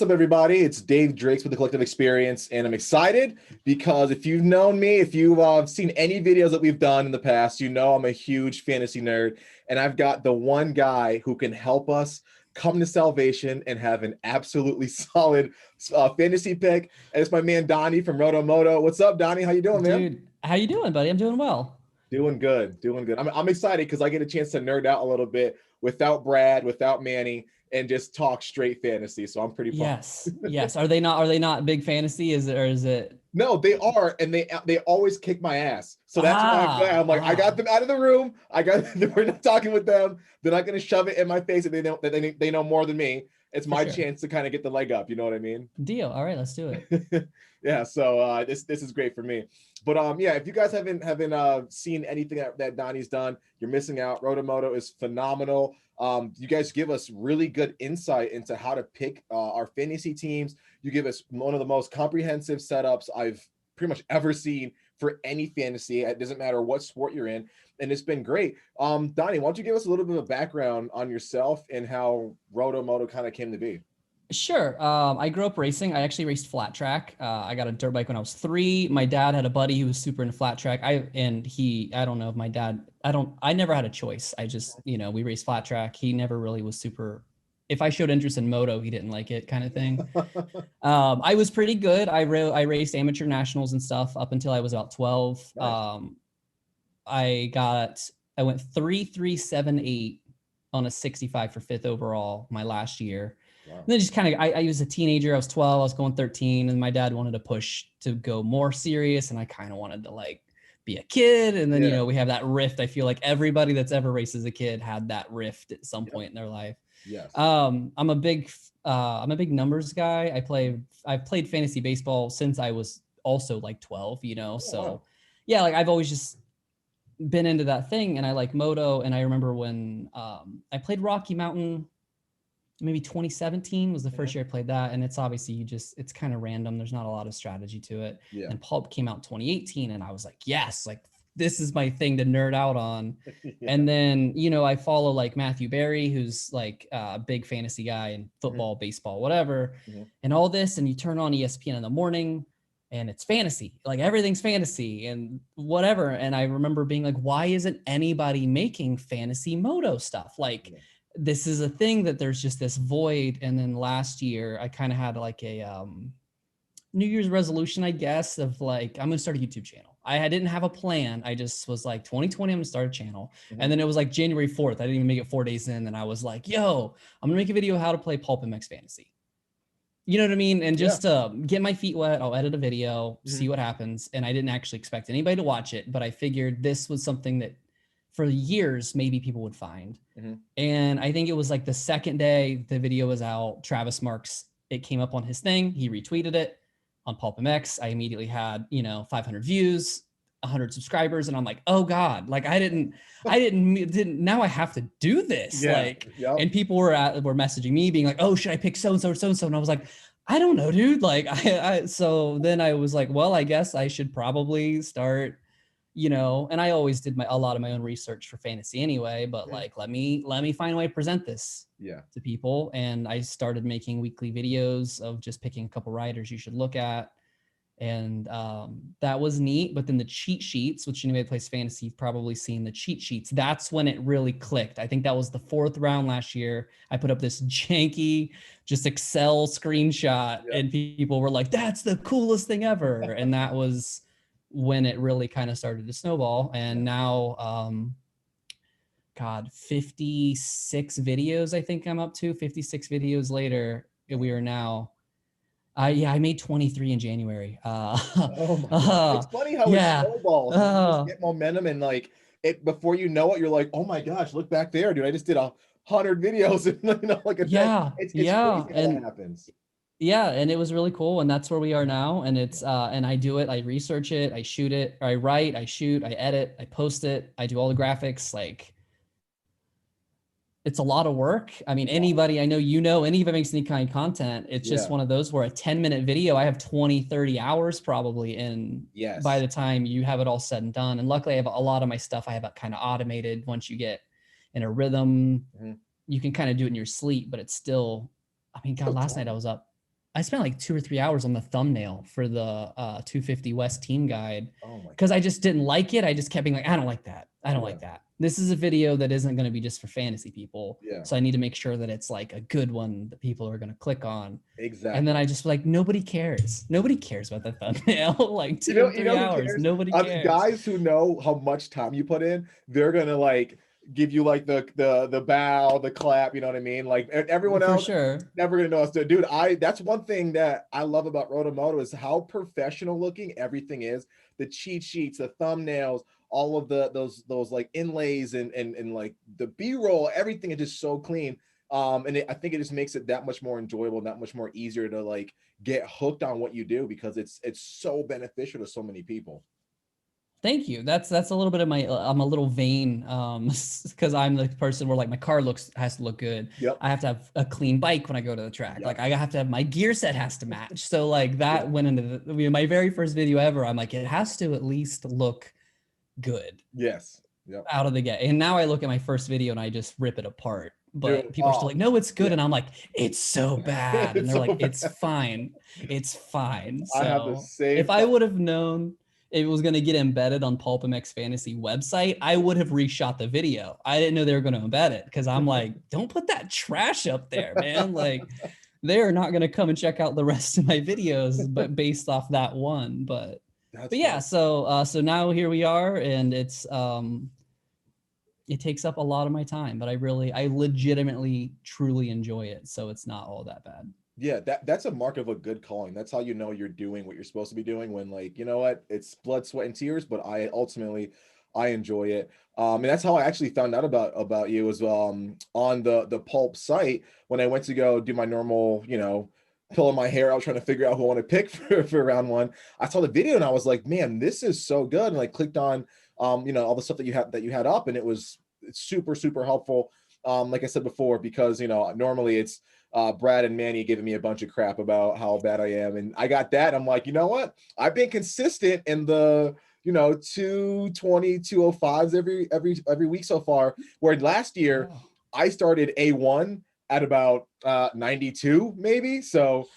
What's up, everybody? It's Dave Drakes with the Collective Experience, and I'm excited because if you've known me, if you've seen any videos that we've done in the past, you know I'm a huge fantasy nerd, and I've got the one guy who can help us come to salvation and have an absolutely solid fantasy pick. And it's my man Donnie from RotoMoto. What's up, Donnie? How you doing, man? Dude, how you doing, buddy? I'm doing well. Doing good, doing good. I'm excited because I get a chance to nerd out a little bit without Brad, without Manny, and just talk straight fantasy. So I'm pretty pumped. Yes. Are they not big fantasy? Is it? No, they are, and they always kick my ass. So that's why I'm glad. I'm like, I got them out of the room. We're not talking with them. They're not going to shove it in my face if they know that they know more than me. It's my chance to kind of get the leg up. You know what I mean? Deal. All right, let's do it. Yeah. So this is great for me. But yeah, if you guys haven't seen anything that Donnie's done, you're missing out. RotoMoto is phenomenal. You guys give us really good insight into how to pick our fantasy teams. You give us one of the most comprehensive setups I've pretty much ever seen for any fantasy. It doesn't matter what sport you're in, and it's been great. Donnie, why don't you give us a little bit of background on yourself and how RotoMoto kind of came to be? Sure. I grew up racing. I actually raced flat track. I got a dirt bike when I was 3. My dad had a buddy who was super into flat track. I don't know if my dad, I never had a choice. I just, we raced flat track. He never really was super, if I showed interest in moto, he didn't like it kind of thing. I was pretty good. I raced amateur nationals and stuff up until I was about 12. Nice. I went 3.378 on a 65 for 5th overall my last year. Wow. And then just kind of, I was a teenager. I was 12. I was going 13, and my dad wanted to push to go more serious, and I kind of wanted to like be a kid. And then we have that rift. I feel like everybody that's ever raced as a kid had that rift at some point in their life. Yes. I'm a big numbers guy. I've played fantasy baseball since I was also like 12. So wow. Yeah, like I've always just been into that thing, and I like moto. And I remember when I played Rocky Mountain. Maybe 2017 was the first year I played that. And it's obviously it's kind of random. There's not a lot of strategy to it. Yeah. And Pulp came out 2018, and I was like, yes, like this is my thing to nerd out on. Yeah. And then, I follow like Matthew Berry, who's like a big fantasy guy in football, baseball, whatever, and all this. And you turn on ESPN in the morning and it's fantasy, like everything's fantasy and whatever. And I remember being like, why isn't anybody making fantasy moto stuff? Like, this is a thing that there's just this void. And then last year I kind of had like a New Year's resolution, I guess, of like, I'm going to start a YouTube channel. I didn't have a plan. I just was like, 2020, I'm going to start a channel. And then it was like January 4th. I didn't even make it 4 days in. And I was like, yo, I'm going to make a video how to play PulpMX Fantasy. You know what I mean? And just to get my feet wet, I'll edit a video, see what happens. And I didn't actually expect anybody to watch it, but I figured this was something that for years, maybe people would find. And I think it was like the second day the video was out, Travis Marks, it came up on his thing. He retweeted it on PulpMX. I immediately had, 500 views, 100 subscribers. And I'm like, oh God, like I didn't, now I have to do this. And people were messaging me being like, oh, should I pick so-and-so or so-and-so? And I was like, I don't know, dude. Like, so then I was like, well, I guess I should probably start, and I always did a lot of my own research for fantasy anyway, but like, let me find a way to present this to people. And I started making weekly videos of just picking a couple riders you should look at. And that was neat. But then the cheat sheets, which anybody that plays fantasy, you've probably seen the cheat sheets. That's when it really clicked. I think that was the 4th round last year. I put up this janky, just Excel screenshot and people were like, that's the coolest thing ever. And that was when it really kind of started to snowball. And now, 56 videos, I think I'm up to 56 videos later. We are now, I made 23 in January. It's funny how it snowballs. You just get momentum and like it, before you know it, you're like, oh my gosh, look back there, dude. I just did 100 videos and like a day. It's crazy how that happens. Yeah, and it was really cool, and that's where we are now. And it's and I do it, I research it, I shoot it, or I write, I shoot, I edit, I post it, I do all the graphics. Like, it's a lot of work. I mean, anybody I know, anybody makes any kind of content, it's just one of those where a 10-minute video, I have 20, 30 hours probably in by the time you have it all said and done. And luckily I have a lot of my stuff I have kind of automated. Once you get in a rhythm, you can kind of do it in your sleep, but it's still, I mean, God, last night I was up I spent like 2 or 3 hours on the thumbnail for the 250 West team guide Oh my because God. I just didn't like it. I just kept being like, I don't like that. I don't Yeah. like that. This is a video that isn't going to be just for fantasy people. Yeah. So I need to make sure that it's like a good one that people are going to click on. Exactly. And then I just like, nobody cares. Nobody cares about the thumbnail. Like 2 or 3 who hours. cares? Nobody The cares. guys who know how much time you put in, they're gonna like give you like the bow, the clap. You know what I mean? Like everyone For else, sure. never gonna know us. Dude, that's one thing that I love about RotoMoto is how professional looking everything is. The cheat sheets, the thumbnails, all of those like inlays and like the B-roll, everything is just so clean. And I think it just makes it that much more enjoyable, that much more easier to like get hooked on what you do because it's so beneficial to so many people. Thank you. That's a little bit of my I'm a little vain because I'm the person where like my car has to look good. Yep. I have to have a clean bike when I go to the track. Yep. Like I have to have my gear set has to match. So like that went into my very first video ever. I'm like, it has to at least look good. Yes. Yep. Out of the gate. And now I look at my first video and I just rip it apart. But Dude, people are still like, no, it's good. yeah. And I'm like, it's so bad. And It's they're so like, it's bad. fine. It's fine. I have the So same if I would have known it was going to get embedded on PulpMX Fantasy website, I would have reshot the video. I didn't know they were going to embed it because I'm like, don't put that trash up there, man. Like they're not going to come and check out the rest of my videos, but based off that one. But yeah, so now here we are, and it's it takes up a lot of my time, but I legitimately truly enjoy it. So it's not all that bad. Yeah, that's a mark of a good calling. That's how you know you're doing what you're supposed to be doing when like, you know what, it's blood, sweat, and tears, but I enjoy it. And that's how I actually found out about you was on the Pulp site when I went to go do my normal, pulling my hair out trying to figure out who I want to pick for round one. I saw the video and I was like, man, this is so good. And I clicked on all the stuff that you had up, and it's super, super helpful. Like I said before, because normally it's Brad and Manny giving me a bunch of crap about how bad I am. And I got that. I'm like, you know what? I've been consistent in the 220, 205s every week so far. Where last year I started A1 at about 92, maybe. So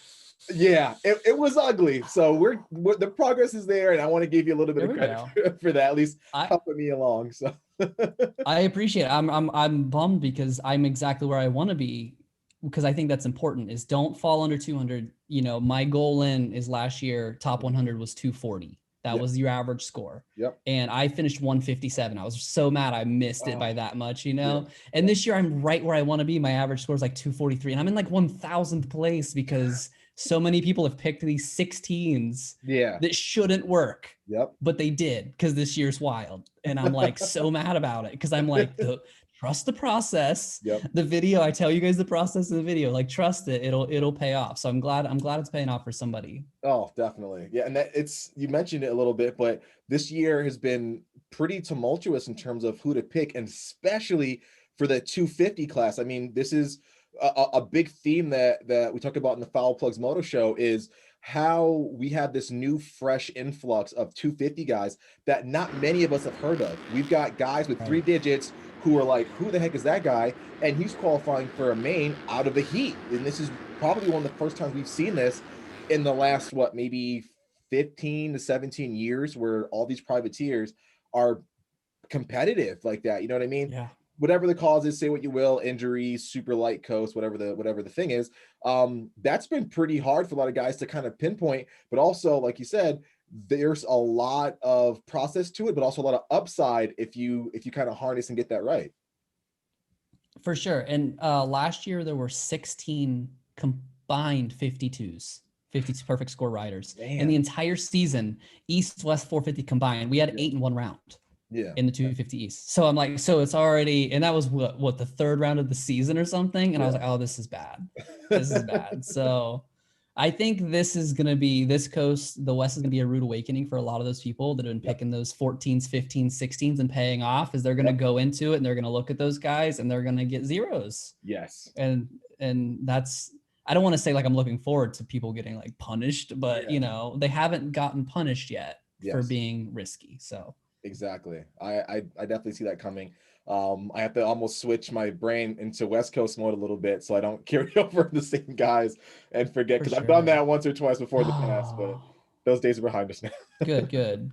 yeah, it was ugly. So we're the progress is there, and I want to give you a little bit of credit for that, at least helping me along. So I appreciate it. I'm bummed because I'm exactly where I want to be, because I think that's important is don't fall under 200. My goal is last year, top 100 was 240. That was your average score. Yep. And I finished 157. I was so mad I missed it by that much, And this year I'm right where I want to be. My average score is like 243, and I'm in like 1000th place because so many people have picked these 16s that shouldn't work. Yep. But they did because this year's wild. And I'm like so mad about it because I'm like, trust the process. Yep. The video, I tell you guys the process of the video, like trust it. It'll pay off. So I'm glad it's paying off for somebody. Oh, definitely. Yeah. And you mentioned it a little bit, but this year has been pretty tumultuous in terms of who to pick, and especially for the 250 class. I mean, this is a big theme that we talk about in the Foul Plugs Moto Show is how we have this new fresh influx of 250 guys that not many of us have heard of. We've got guys with 3 digits who are like, who the heck is that guy? And he's qualifying for a main out of the heat. And this is probably one of the first times we've seen this in the last, maybe 15 to 17 years, where all these privateers are competitive like that. You know what I mean? Yeah. Whatever the cause is, say what you will, injuries, super light coast, whatever the thing is, that's been pretty hard for a lot of guys to kind of pinpoint. But also, like you said, there's a lot of process to it, but also a lot of upside if you kind of harness and get that right. For sure. And last year there were 16 combined 52s. 50 perfect score riders. Damn. In the entire season, East West 450 combined. We had 8 in one round. Yeah. In the 250 East. So I'm like, so it's already, and that was what the 3rd round of the season or something. And I was like, oh, this is bad. This is bad. So I think this coast, the West is going to be a rude awakening for a lot of those people that have been picking those 14s, 15s, 16s and paying off, is they're going to go into it and they're going to look at those guys and they're going to get zeros. Yes. And that's, I don't want to say like I'm looking forward to people getting like punished, but they haven't gotten punished yet for being risky. So exactly. I definitely see that coming. I have to almost switch my brain into West Coast mode a little bit so I don't carry over the same guys and forget, because I've done that once or twice before in the past, but those days are behind us now. Good.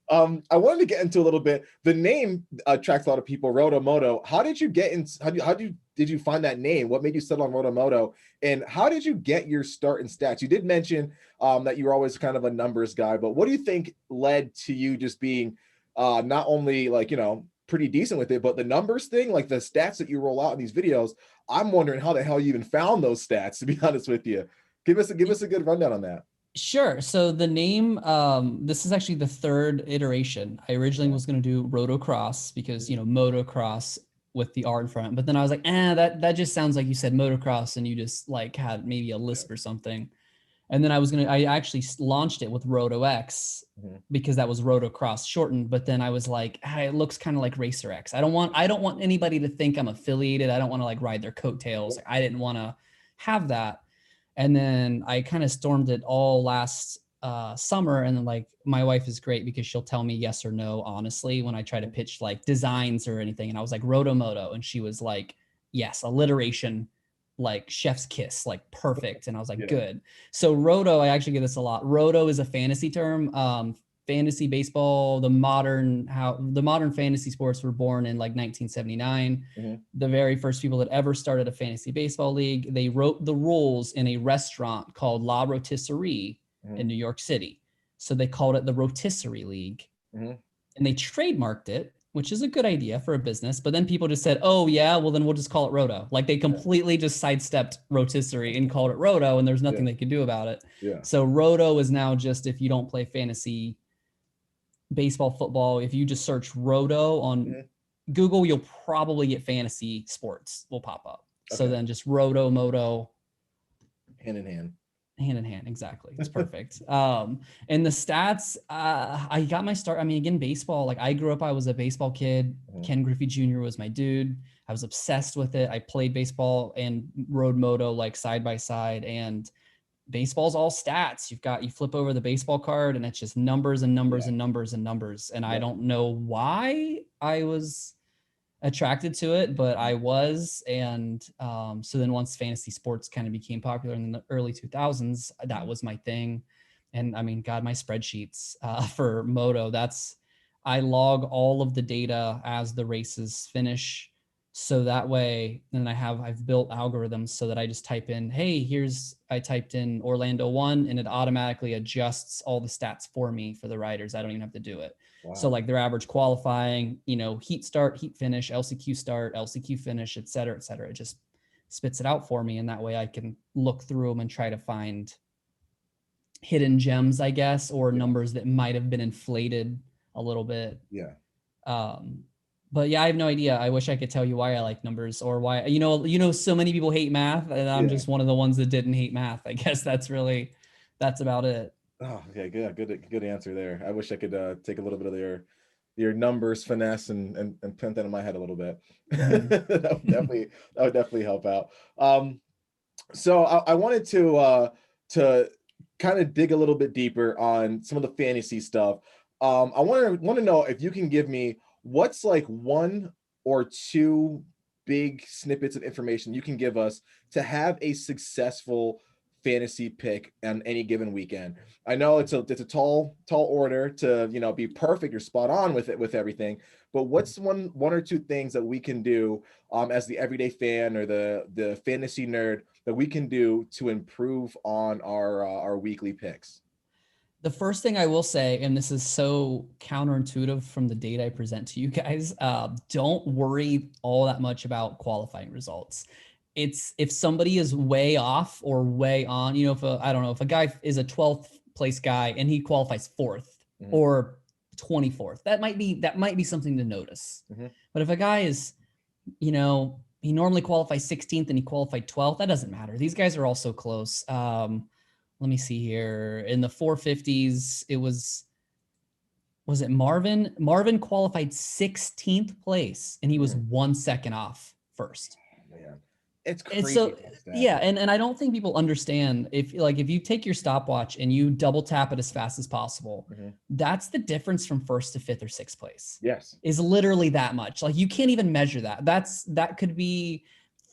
I wanted to get into a little bit. The name attracts a lot of people, RotoMoto. How did you get into, did you find that name? What made you settle on RotoMoto? And how did you get your start in stats? You did mention that you were always kind of a numbers guy, but what do you think led to you just being not only like, pretty decent with it, but the numbers thing, like the stats that you roll out in these videos? I'm wondering how the hell you even found those stats, to be honest with you. Give us a good rundown on that. Sure. So the name, this is actually the third iteration. I originally was going to do Rotocross because, motocross with the R in front, but then I was like, that just sounds like you said motocross and you just like had maybe a lisp or something. And then I actually launched it with RotoX because that was Rotocross shortened. But then I was like, it looks kind of like Racer X. I don't want anybody to think I'm affiliated. I don't want to like ride their coattails. I didn't want to have that. And then I kind of stormed it all last summer. And then like my wife is great because she'll tell me yes or no, honestly, when I try to pitch like designs or anything. And I was like, RotoMoto. And she was like, yes, alliteration, like chef's kiss, like perfect. And I was like, good. So Roto, I actually get this a lot. Roto is a fantasy term. Fantasy baseball, the modern fantasy sports were born in like 1979. The very first people that ever started a fantasy baseball league, they wrote the rules in a restaurant called La Rotisserie in New York City. So they called it the Rotisserie League. And they trademarked it, which is a good idea for a business. But then people just said, oh yeah, well then we'll just call it Roto. Like they completely just sidestepped rotisserie and called it Roto, and there's nothing they could do about it. So Roto is now just, if you don't play fantasy baseball, football, if you just search Roto on Google, you'll probably get fantasy sports will pop up. So then just RotoMoto. Hand in hand. Exactly. It's perfect. And the stats, I got my start. I mean, again, baseball, like I grew up, I was a baseball kid. Ken Griffey Jr. was my dude. I was obsessed with it. I played baseball and rode moto like side by side, and baseball's all stats. You flip over the baseball card and it's just numbers and numbers and numbers and numbers. And I don't know why I was attracted to it, but I was. And so then once fantasy sports kind of became popular in the early 2000s, that was my thing. And I mean, God, my spreadsheets for moto, I log all of the data as the races finish. So that way, then I've built algorithms so that I just type in, hey, I typed in Orlando 1 and it automatically adjusts all the stats for me for the riders. I don't even have to do it. Wow. So like their average qualifying, heat start, heat finish, LCQ start, LCQ finish, et cetera, et cetera. It just spits it out for me. And that way I can look through them and try to find hidden gems, I guess, or numbers that might have been inflated a little bit. But yeah, I have no idea. I wish I could tell you why I like numbers or why, so many people hate math, and I'm just one of the ones that didn't hate math. I guess that's about it. Oh, okay. Good answer there. I wish I could take a little bit of your numbers finesse and put that in my head a little bit. that would definitely help out. So I wanted to kind of dig a little bit deeper on some of the fantasy stuff. I want to know if you can give me what's like one or two big snippets of information you can give us to have a successful fantasy pick on any given weekend. I know it's a tall order to be perfect or spot on with everything, but what's one or two things that we can do as the everyday fan or the fantasy nerd that we can do to improve on our weekly picks? The first thing I will say, and this is so counterintuitive from the data I present to you guys, don't worry all that much about qualifying results. It's if somebody is way off or way on, if a guy is a 12th place guy and he qualifies 4th or 24th, that might be something to notice. But if a guy is, he normally qualifies 16th and he qualified 12th, that doesn't matter. These guys are all so close. Let me see here. In the 450s, was it Marvin? Marvin qualified 16th place and he was 1 second off first. Man. It's crazy. And so, yeah. And I don't think people understand if you take your stopwatch and you double tap it as fast as possible, that's the difference from first to fifth or sixth place. Yes. Is literally that much. Like you can't even measure that. That could be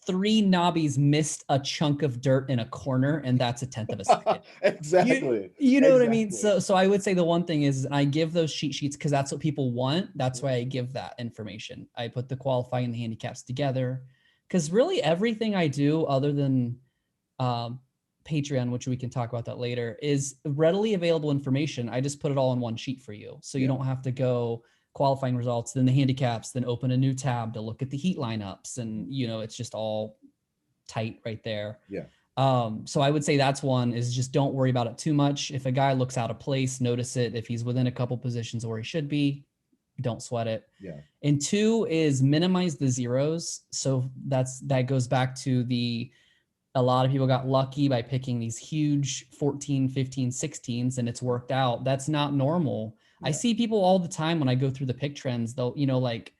3 knobbies missed a chunk of dirt in a corner, and that's a tenth of a second. Exactly. You know what I mean? So I would say the one thing is I give those cheat sheets because that's what people want. That's why I give that information. I put the qualifying and the handicaps together. Because really everything I do other than Patreon, which we can talk about that later, is readily available information. I just put it all in one sheet for you. So you don't have to go qualifying results, then the handicaps, then open a new tab to look at the heat lineups. And, it's just all tight right there. Yeah. So I would say that's one is just don't worry about it too much. If a guy looks out of place, notice it. If he's within a couple positions where he should be, don't sweat it. Yeah. And 2 is minimize the zeros. So that goes back to a lot of people got lucky by picking these huge 14, 15, 16s and it's worked out. That's not normal. Yeah. I see people all the time when I go through the pick trends, though, like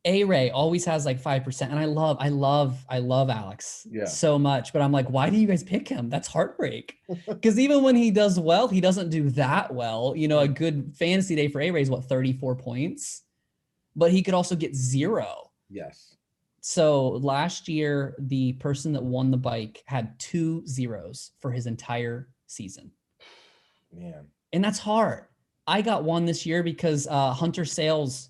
A-Ray always has like 5%. And I love Alex so much, but I'm like, why do you guys pick him? That's heartbreak. Because even when he does well, he doesn't do that well. A good fantasy day for A-Ray is 34 points, but he could also get 0. Yes. So last year, the person that won the bike had 2 zeros for his entire season. Man. And that's hard. I got 1 this year because Hunter Sales,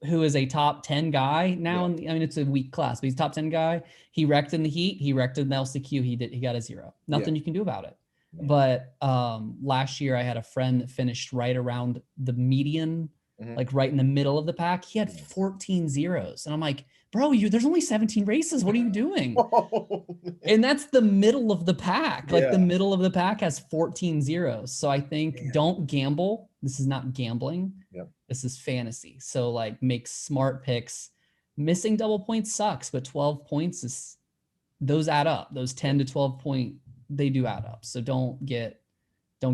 who is a top 10 guy now. It's a weak class, but he's a top 10 guy. He wrecked in the heat. He wrecked in the LCQ. He got a 0. Nothing you can do about it. Yeah. But last year I had a friend that finished right around the median, like right in the middle of the pack. He had 14 zeros. And I'm like, bro, there's only 17 races. What are you doing? And that's the middle of the pack. Like the middle of the pack has 14 zeros. So I think don't gamble. This is not gambling. Yep. This is fantasy. So like make smart picks. Missing double points sucks, but 12 points those add up. Those 10 to 12 point, they do add up. So don't get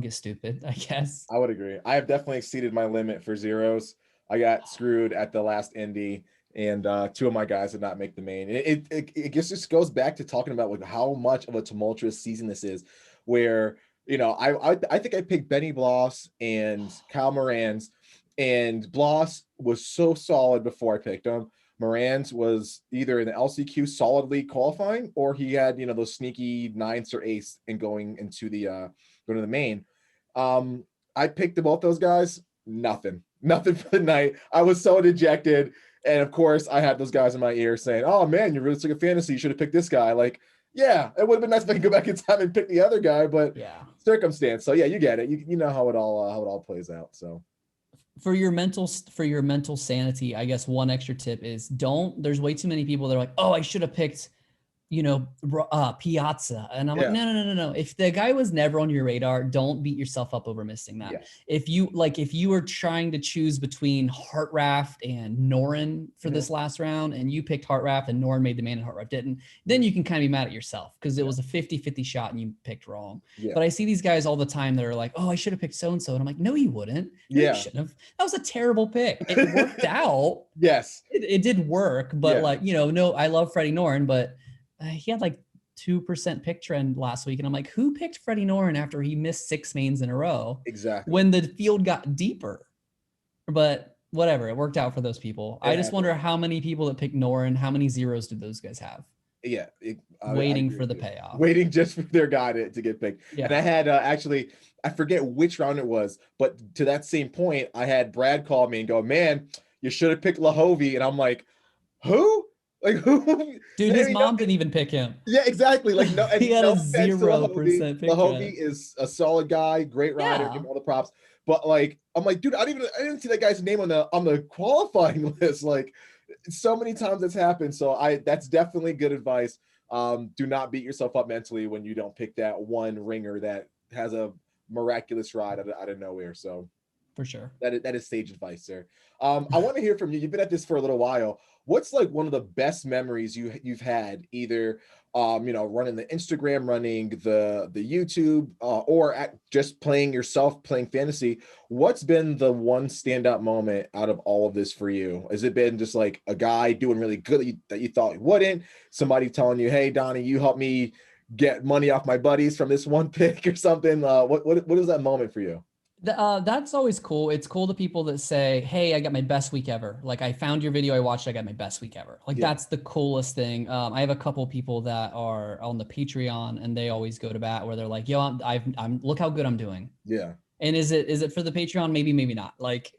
stupid, I guess. I would agree. I have definitely exceeded my limit for zeros. I got screwed at the last Indy, and 2 of my guys did not make the main. It just goes back to talking about like how much of a tumultuous season this is, where I think I picked Benny Bloss and Kyle Moran's, and Bloss was so solid before I picked him. Moran's was either in the LCQ solidly qualifying, or he had those sneaky 9ths or 8ths and going to the main. I picked both those guys. Nothing for the night. I was so dejected, and of course I had those guys in my ear saying, "Oh man, you're really sick of fantasy. You should have picked this guy." Like, yeah, it would have been nice if I could go back in time and pick the other guy, but circumstance. So yeah, you get it. You know how it all plays out. So for your mental sanity, I guess one extra tip is there's way too many people that are like, oh, I should have picked Piazza. And I'm like, no. If the guy was never on your radar, don't beat yourself up over missing that. Yes. If you were trying to choose between Hartraft and Noren for this last round, and you picked Hartraft and Noren made the main and Hartraft didn't, then you can kind of be mad at yourself because it was a 50-50 shot and you picked wrong. Yeah. But I see these guys all the time that are like, oh, I should have picked so-and-so. And I'm like, no, you wouldn't. No, you shouldn't have. That was a terrible pick. It worked out. Yes. It did work. But no, I love Freddie Noren, but he had like 2% pick trend last week. And I'm like, who picked Freddie Noren after he missed 6 mains in a row? Exactly. When the field got deeper. But whatever, it worked out for those people. I just wonder how many people that picked Noren, how many zeros did those guys have? Yeah. Waiting for the payoff. Waiting just for their guy to get picked. Yeah. And I had actually, I forget which round it was, but to that same point, I had Brad call me and go, man, you should have picked Lahovey. And I'm like, who? Like who? Dude, his mom didn't even pick him. Yeah, exactly. Like no, he had a 0% pick. Lahovey is a solid guy, great rider, give him all the props. But like, I'm like, dude, I didn't see that guy's name on the qualifying list. Like, so many times that's happened. So that's definitely good advice. Do not beat yourself up mentally when you don't pick that one ringer that has a miraculous ride out of nowhere. So for sure, that is sage advice, sir. I want to hear from you. You've been at this for a little while. What's like one of the best memories you've had, either running the Instagram, running the YouTube, or just playing yourself, playing fantasy, what's been the one standout moment out of all of this for you? Has it been just like a guy doing really good that you thought he wouldn't? Somebody telling you, hey, Donnie, you helped me get money off my buddies from this one pick or something? What is that moment for you? That's always cool. It's cool to people that say, hey, I got my best week ever. Like, I found your video, I watched, I got my best week ever. Like, that's the coolest thing. I have a couple people that are on the Patreon, and they always go to bat where they're like, yo, I'm look how good I'm doing. Yeah. And is it for the Patreon? Maybe not. Like,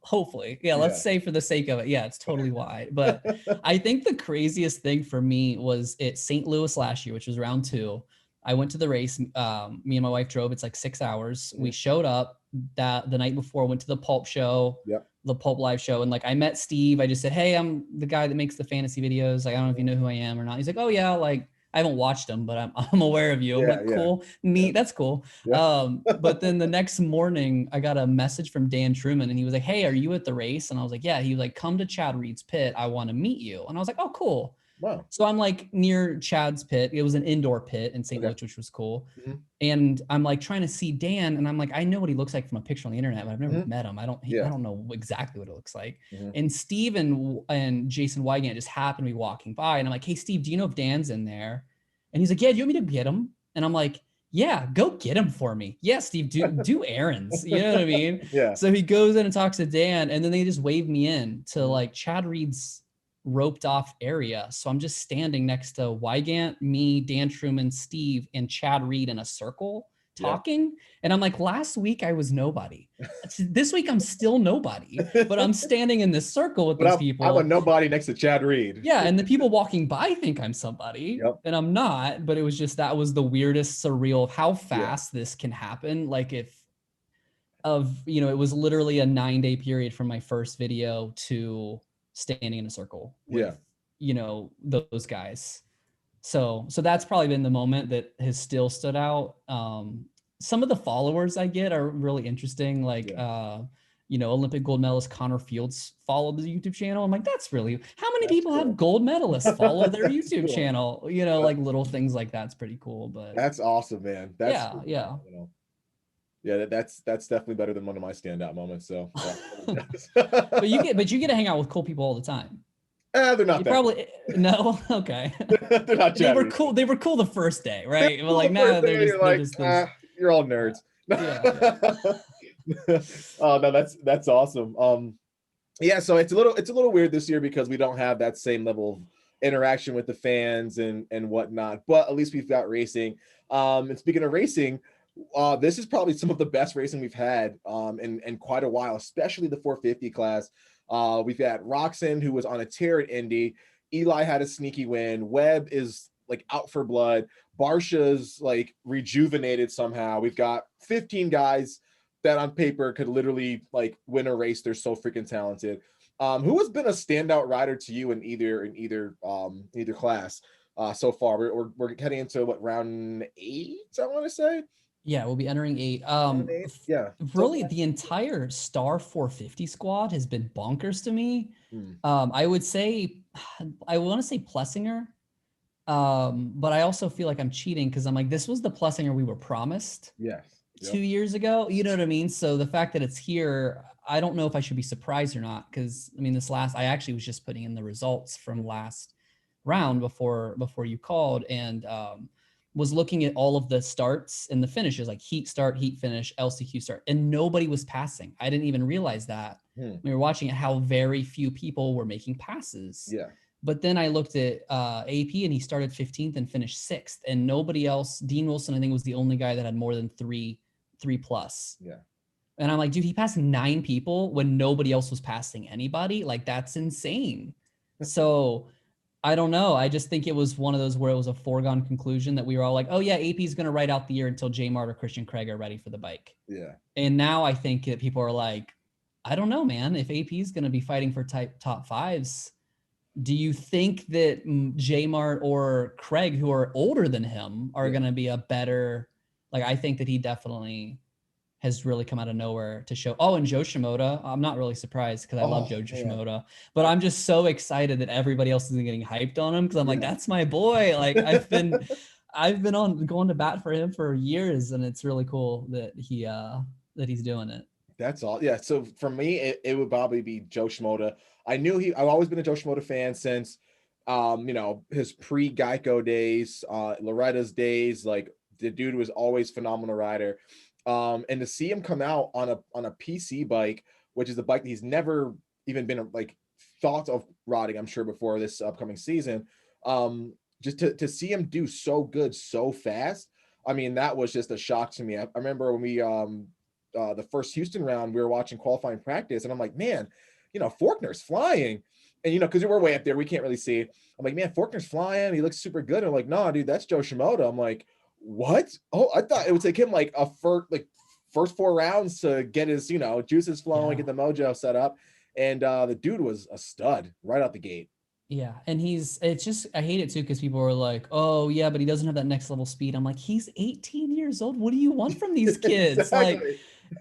hopefully. Yeah, let's say for the sake of it. Yeah, it's totally why. But I think the craziest thing for me was at St. Louis last year, which was round 2. I went to the race. Me and my wife drove. It's like 6 hours. We showed up the night before, went to the Pulp show, the Pulp live show. And like, I met Steve. I just said, hey, I'm the guy that makes the fantasy videos. Like, I don't know if you know who I am or not. He's like, oh yeah. Like, I haven't watched them, but I'm aware of you. I'm like, cool, neat. That's cool. But then the next morning I got a message from Dan Truman, and he was like, hey, are you at the race? And I was like, yeah. He was like, come to Chad Reed's pit. I want to meet you. And I was like, oh, cool. Wow. So I'm like near Chad's pit. It was an indoor pit in St. Louis, which was cool. And I'm like trying to see Dan, and I'm like, I know what he looks like from a picture on the internet, but I've never met him. I don't know exactly what it looks like. And Steve and Jason Wygant just happened to be walking by, and I'm like, hey, Steve, do you know if Dan's in there? And he's like, yeah, do you want me to get him? And I'm like, yeah, go get him for me. Yeah, Steve, do errands. You know what I mean? Yeah. So he goes in and talks to Dan, and then they just wave me in to like Chad Reed's roped off area. So I'm just standing next to Wygant, me, Dan Truman, Steve, and Chad Reed in a circle talking. And I'm like, last week I was nobody. This week I'm still nobody, but I'm standing in this circle with these people. I'm a nobody next to Chad Reed. Yeah. And the people walking by think I'm somebody, and I'm not, but it was just, that was the weirdest, surreal of how fast this can happen. Like it was literally a 9-day period from my first video to standing in a circle with, those guys. So that's probably been the moment that has still stood out. Some of the followers I get are really interesting. Like, Olympic gold medalist Connor Fields followed the YouTube channel. I'm like, how many people have gold medalists follow their YouTube channel? Like little things like that's pretty cool. But that's awesome, man. That's Yeah, that's definitely better than one of my standout moments. So, but you get to hang out with cool people all the time. They're not. Probably no. Okay. They're not. They were cool. They were cool the first day, right? Well, like now they're just you're all nerds. Oh no, that's awesome. So it's a little weird this year because we don't have that same level of interaction with the fans and whatnot. But at least we've got racing. And speaking of racing, this is probably some of the best racing we've had in quite a while, especially the 450 class. We've got Roxon, who was on a tear at Indy. Eli had a sneaky win. Webb is like out for blood. Barsha's like rejuvenated somehow. We've got 15 guys that on paper could literally like win a race. They're so freaking talented. Who has been a standout rider to you in either class so far? We're heading into round 8, I want to say. Yeah, we'll be entering 8. Really, the entire Star 450 squad has been bonkers to me. I would say, I want to say Plessinger, but I also feel like I'm cheating because I'm like, this was the Plessinger we were promised 2 years ago. You know what I mean? So the fact that it's here, I don't know if I should be surprised or not, because I mean, I actually was just putting in the results from last round before you called, and was looking at all of the starts and the finishes, like heat start, heat finish, LCQ start, and nobody was passing. I didn't even realize that we were watching it, how very few people were making passes. Yeah. But then I looked at AP, and he started 15th and finished 6th, and nobody else. Dean Wilson, I think, was the only guy that had more than three plus. Yeah. And I'm like, dude, he passed 9 people when nobody else was passing anybody. Like, that's insane. So I don't know. I just think it was one of those where it was a foregone conclusion that we were all like, oh yeah, AP is going to ride out the year until J Mart or Christian Craig are ready for the bike. Yeah. And now I think that people are like, I don't know, man, if AP is going to be fighting for top 5s, do you think that J Mart or Craig, who are older than him, are going to be a better, like, I think that he definitely has really come out of nowhere to show. Oh, and Joe Shimoda, I'm not really surprised because I love Joe Shimoda, but I'm just so excited that everybody else isn't getting hyped on him because I'm like, that's my boy. Like I've been on going to bat for him for years, and it's really cool that he's doing it. That's all. Yeah. So for me, it would probably be Joe Shimoda. I've always been a Joe Shimoda fan since, his pre-Geico days, Loretta's days. Like the dude was always phenomenal rider. And to see him come out on a PC bike, which is a bike that he's never even been like thought of riding, I'm sure, before this upcoming season. Just to see him do so good so fast. I mean, that was just a shock to me. I remember when we the first Houston round, we were watching qualifying practice, and I'm like, man, Forkner's flying. And, because we're way up there, we can't really see. I'm like, man, Forkner's flying. He looks super good. And I'm like, nah, dude, that's Joe Shimoda. I'm like, what? Oh, I thought it would take him like first 4 rounds to get his, juices flowing, get the mojo set up. And the dude was a stud right out the gate. Yeah. And I hate it too, because people are like, oh yeah, but he doesn't have that next level speed. I'm like, he's 18 years old. What do you want from these kids? Exactly.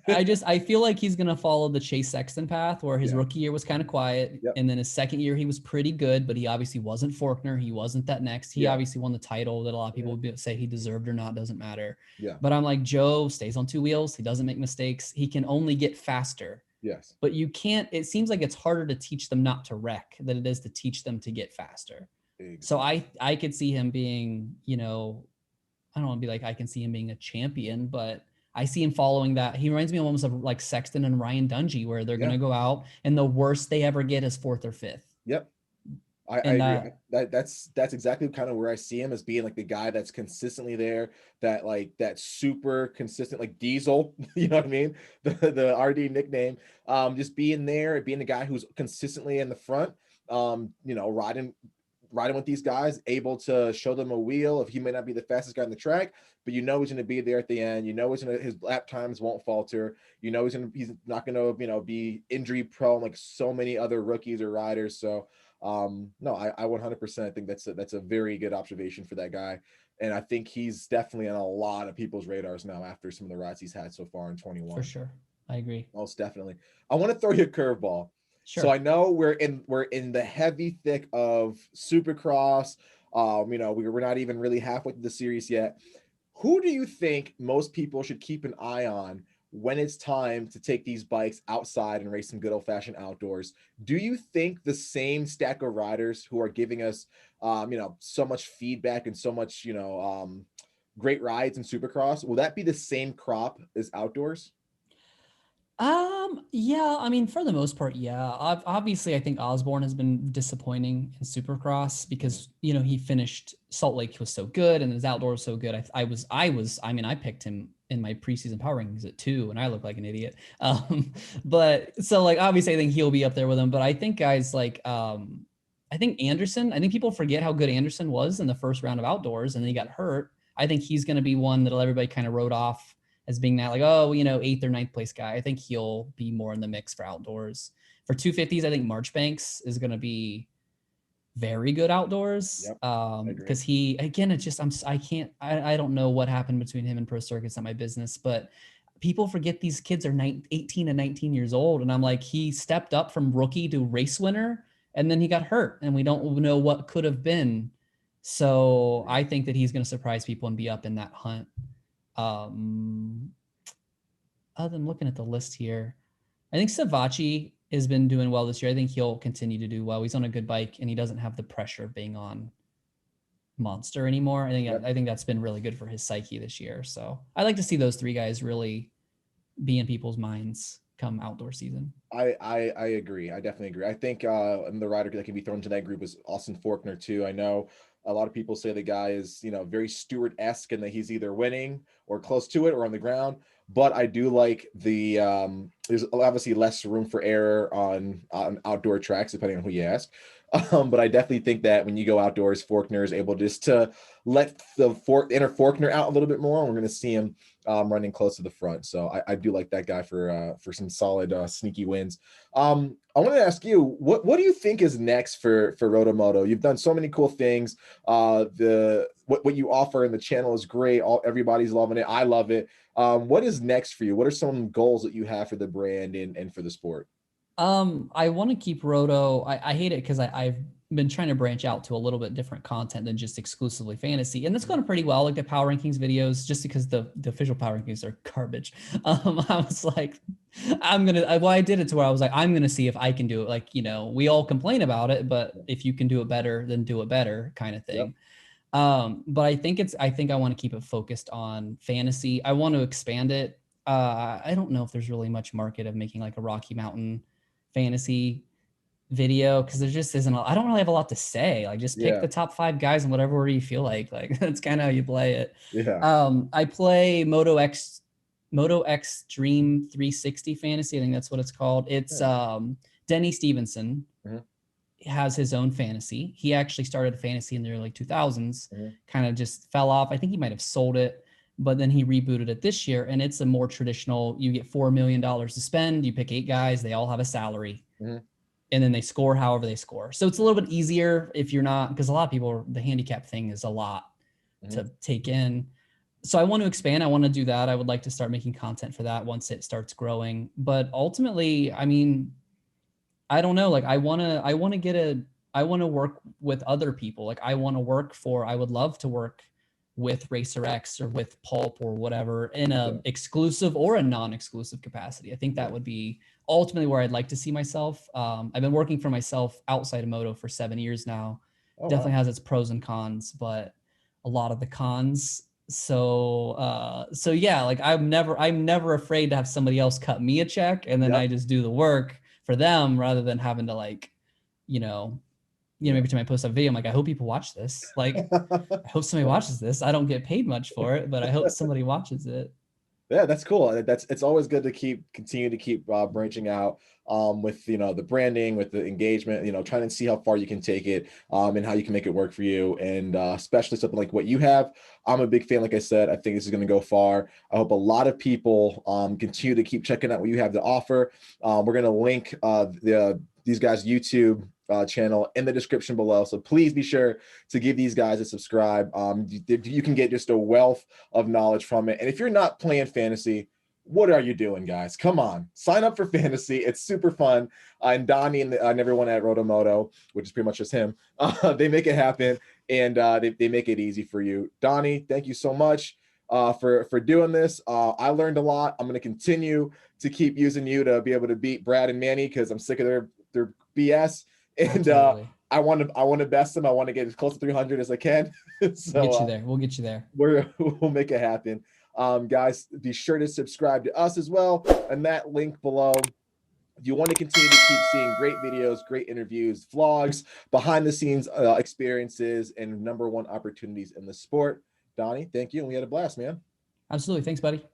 Like, I feel like he's going to follow the Chase Sexton path, where his rookie year was kind of quiet. Yep. And then his second year, he was pretty good, but he obviously wasn't Forkner. He wasn't that next. He obviously won the title that a lot of people would say he deserved or not, doesn't matter. Yeah. But I'm like, Joe stays on 2 wheels. He doesn't make mistakes. He can only get faster. Yes. But you can't, it seems like it's harder to teach them not to wreck than it is to teach them to get faster. Exactly. So I could see him being, I don't want to be like, I can see him being a champion, but I see him following that. He reminds me almost of like Sexton and Ryan Dungey, where they're going to go out and the worst they ever get is 4th or 5th. Yep. I agree. That's exactly kind of where I see him, as being like the guy that's consistently there, that super consistent, like Diesel, you know what I mean? The RD nickname, just being there, being the guy who's consistently in the front, riding with these guys, able to show them a wheel. If he may not be the fastest guy on the track, but he's going to be there at the end. His lap times won't falter. He's not going to, be injury prone like so many other rookies or riders. So no, I 100% think that's a very good observation for that guy. And I think he's definitely on a lot of people's radars now after some of the rides he's had so far in 21. For sure. I agree. Most definitely. I want to throw you a curveball. Sure. So I know we're in the heavy thick of Supercross. We're not even really halfway through the series yet. Who do you think most people should keep an eye on when it's time to take these bikes outside and race some good old-fashioned outdoors? Do you think the same stack of riders who are giving us so much feedback and so much great rides in Supercross, will that be the same crop as outdoors? Yeah, I mean, for the most part, yeah. Obviously, I think Osborne has been disappointing in Supercross because, he finished Salt Lake was so good and his outdoor was so good. I picked him in my preseason power rankings at 2 and I look like an idiot. But so like, obviously I think he'll be up there with him, but I think guys like, I think people forget how good Anderson was in the first round of outdoors and then he got hurt. I think he's going to be one that'll everybody kind of wrote off as being that like, 8th or 9th place guy. I think he'll be more in the mix for outdoors. For 250s, I think Marchbanks is going to be very good outdoors. Because he, again, it's just, I don't know what happened between him and Pro Circuit. It's not my business, but people forget these kids are 18 and 19 years old. And I'm like, he stepped up from rookie to race winner and then he got hurt and we don't know what could have been. So I think that he's going to surprise people and be up in that hunt. Other than looking at the list here, I think Savachi has been doing well this year. I think he'll continue to do well. He's on a good bike and he doesn't have the pressure of being on Monster anymore. I think that's been really good for his psyche this year. So I like to see those 3 guys really be in people's minds come outdoor season. I agree. I definitely agree. I think and the rider that can be thrown into that group is Austin Forkner too. I know a lot of people say the guy is, very Stewart-esque and that he's either winning or close to it or on the ground. But I do like there's obviously less room for error on outdoor tracks, depending on who you ask. But I definitely think that when you go outdoors, Forkner is able just to let the inner Forkner out a little bit more. And we're going to see him running close to the front. So I do like that guy for some solid sneaky wins. I want to ask you, what do you think is next for RotoMoto? You've done so many cool things. What you offer in the channel is great. Everybody's loving it. I love it. What is next for you? What are some goals that you have for the brand and for the sport? I want to keep Roto. I hate it because I've been trying to branch out to a little bit different content than just exclusively fantasy, and that's going pretty well. Like the power rankings videos, just because the official power rankings are garbage. I was like, I did it to where I was like, I'm gonna see if I can do it. Like, we all complain about it, but if you can do it better, then do it better, kind of thing. Yep. But I think I want to keep it focused on fantasy. I want to expand it. I don't know if there's really much market of making like a Rocky Mountain fantasy video, because there just isn't. I don't really have a lot to say. Like, just pick the top 5 guys in whatever order you feel like. Like, that's kind of how you play it. Yeah. I play Moto X Dream 360 Fantasy. I think that's what it's called. It's Denny Stevenson has his own fantasy. He actually started fantasy in the early 2000s, kind of just fell off. I think he might have sold it, but then he rebooted it this year, and it's a more traditional, you get $4 million to spend, you pick 8 guys, they all have a salary, and then they score however they score. So it's a little bit easier if you're not, because a lot of people, the handicap thing is a lot to take in. So I want to expand. I want to do that. I would like to start making content for that once it starts growing. But ultimately, I mean, I don't know. Like, I want to work with other people. Like, I would love to work with Racer X or with Pulp or whatever in a exclusive or a non-exclusive capacity. I think that would be ultimately where I'd like to see myself. I've been working for myself outside of Moto for 7 years now. Definitely has its pros and cons, but a lot of the cons. So yeah, like I'm never afraid to have somebody else cut me a check, and then I just do the work for them rather than having to maybe to my post up video, I'm like, I hope people watch this. Like, I hope somebody watches this. I don't get paid much for it, but I hope somebody watches it. Yeah, that's cool. It's always good to continue to keep branching out with the branding, with the engagement, trying to see how far you can take it and how you can make it work for you, and especially something like what you have. I'm a big fan. Like I said, I think this is going to go far. I hope a lot of people continue to keep checking out what you have to offer. We're going to link these guys' YouTube channel in the description below, so please be sure to give these guys a subscribe. You can get just a wealth of knowledge from it, and if you're not playing fantasy, what are you doing, guys? Come on, sign up for fantasy. It's super fun. And Donnie and everyone at RotoMoto, which is pretty much just him, they make it happen, and they make it easy for you. Donnie, thank you so much for doing this. I learned a lot. I'm going to continue to keep using you to be able to beat Brad and Manny, because I'm sick of their BS. And I want to best them. I want to get as close to 300 as I can. So we'll get you there. We'll get you there. We'll make it happen. Guys, be sure to subscribe to us as well, and that link below. If you want to continue to keep seeing great videos, great interviews, vlogs, behind the scenes experiences, and #1 opportunities in the sport. Donnie, thank you. And we had a blast, man. Absolutely. Thanks, buddy.